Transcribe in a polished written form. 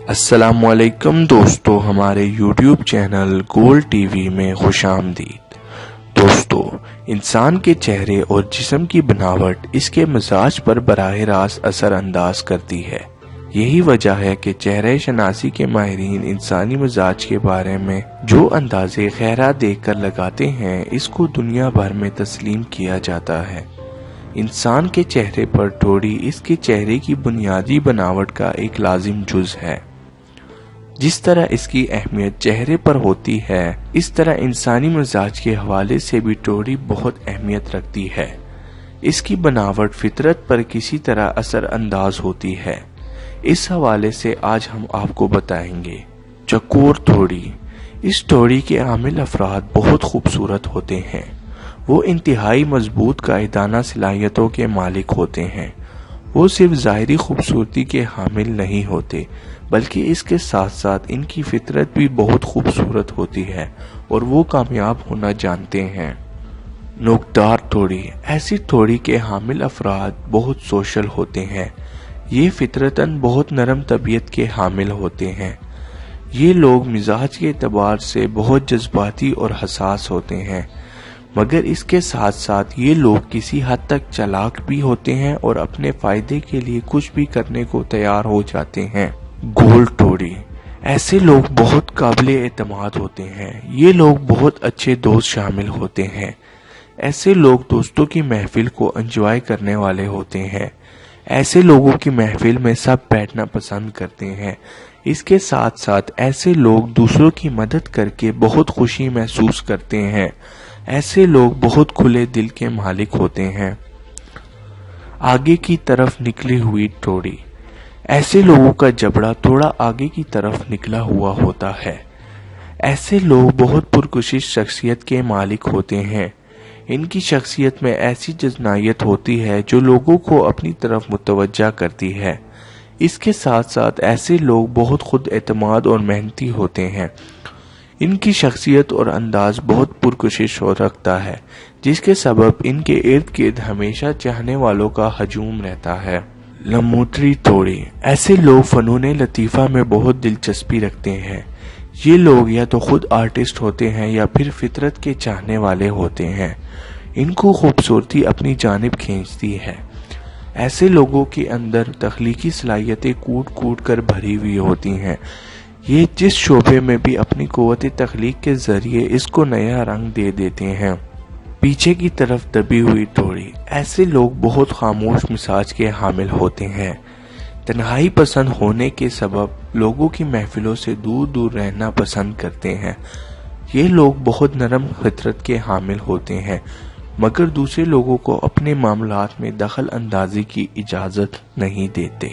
السلام علیکم دوستو، ہمارے YouTube channel gold T V میں خوش آمدید۔ دوستو، انسان کے چہرے اور جسم کی بناوٹ اس کے مزاج پر براہ راست اثر انداز کرتی ہے۔ یہی وجہ ہے کہ چہرہ شناسی کے ماہرین انسانی مزاج کے بارے میں جو اندازے خیرات دیکھ کر لگاتے ہیں، اس کو دنیا بھر میں تسلیم کیا جاتا ہے۔ انسان کے چہرے پر ٹھوڑی اس کے چہرے کی بنیادی بناوٹ کا ایک لازم جز ہے۔ جس طرح اس کی اہمیت چہرے پر ہوتی ہے، اس طرح انسانی مزاج کے حوالے سے بھی ٹھوڑی بہت اہمیت رکھتی ہے۔ اس کی بناوٹ فطرت پر کسی طرح اثر انداز ہوتی ہے۔ اس حوالے سے آج ہم آپ کو بتائیں گے۔ چکور ٹھوڑی۔ اس ٹھوڑی کے حامل افراد بہت خوبصورت ہوتے ہیں۔ وہ انتہائی مضبوط قائدانہ صلاحیتوں کے مالک ہوتے ہیں۔ وہ صرف ظاہری خوبصورتی کے حامل نہیں ہوتے، بلکہ اس کے ساتھ ساتھ ان کی فطرت بھی بہت خوبصورت ہوتی ہے اور وہ کامیاب ہونا جانتے ہیں۔ نوکدار ٹھوڑی۔ ایسی ٹھوڑی کے حامل افراد بہت سوشل ہوتے ہیں۔ یہ فطرتاً بہت نرم طبیعت کے حامل ہوتے ہیں۔ یہ لوگ مزاج کے اعتبار سے بہت جذباتی اور حساس ہوتے ہیں، مگر اس کے ساتھ ساتھ یہ لوگ کسی حد تک چالاک بھی ہوتے ہیں اور اپنے فائدے کے لیے کچھ بھی کرنے کو تیار ہو جاتے ہیں۔ گول ٹھوڑی۔ ایسے لوگ بہت قابل اعتماد ہوتے ہیں۔ یہ لوگ بہت اچھے دوست شامل ہوتے ہیں۔ ایسے لوگ دوستوں کی محفل کو انجوائے کرنے والے ہوتے ہیں۔ ایسے لوگوں کی محفل میں سب بیٹھنا پسند کرتے ہیں۔ اس کے ساتھ ساتھ ایسے لوگ دوسروں کی مدد کر کے بہت خوشی محسوس کرتے ہیں۔ ایسے لوگ بہت کھلے دل کے مالک ہوتے ہیں۔ آگے کی طرف نکلی ہوئی ٹھوڑی۔ ایسے لوگوں کا جبڑا تھوڑا آگے کی طرف نکلا ہوا ہوتا ہے۔ ایسے لوگ بہت پرکشش شخصیت کے مالک ہوتے ہیں۔ ان کی شخصیت میں ایسی جذنائیت ہوتی ہے جو لوگوں کو اپنی طرف متوجہ کرتی ہے۔ اس کے ساتھ ساتھ ایسے لوگ بہت خود اعتماد اور محنتی ہوتے ہیں۔ ان کی شخصیت اور انداز بہت پرکشش رکھتا ہے، جس کے سبب ان کے ارد گرد ہمیشہ چاہنے والوں کا ہجوم رہتا ہے۔ لموٹری ٹھوڑی۔ ایسے لوگ فنون لطیفہ میں بہت دلچسپی رکھتے ہیں۔ یہ لوگ یا تو خود آرٹسٹ ہوتے ہیں یا پھر فطرت کے چاہنے والے ہوتے ہیں۔ ان کو خوبصورتی اپنی جانب کھینچتی ہے۔ ایسے لوگوں کے اندر تخلیقی صلاحیتیں کوٹ کوٹ کر بھری ہوئی ہوتی ہیں۔ یہ جس شعبے میں بھی اپنی قوت تخلیق کے ذریعے اس کو نیا رنگ دے دیتے ہیں۔ پیچھے کی طرف دبی ہوئی ٹھوڑی۔ ایسے لوگ بہت خاموش مزاج کے حامل ہوتے ہیں۔ تنہائی پسند ہونے کے سبب لوگوں کی محفلوں سے دور دور رہنا پسند کرتے ہیں۔ یہ لوگ بہت نرم فطرت کے حامل ہوتے ہیں، مگر دوسرے لوگوں کو اپنے معاملات میں دخل اندازی کی اجازت نہیں دیتے۔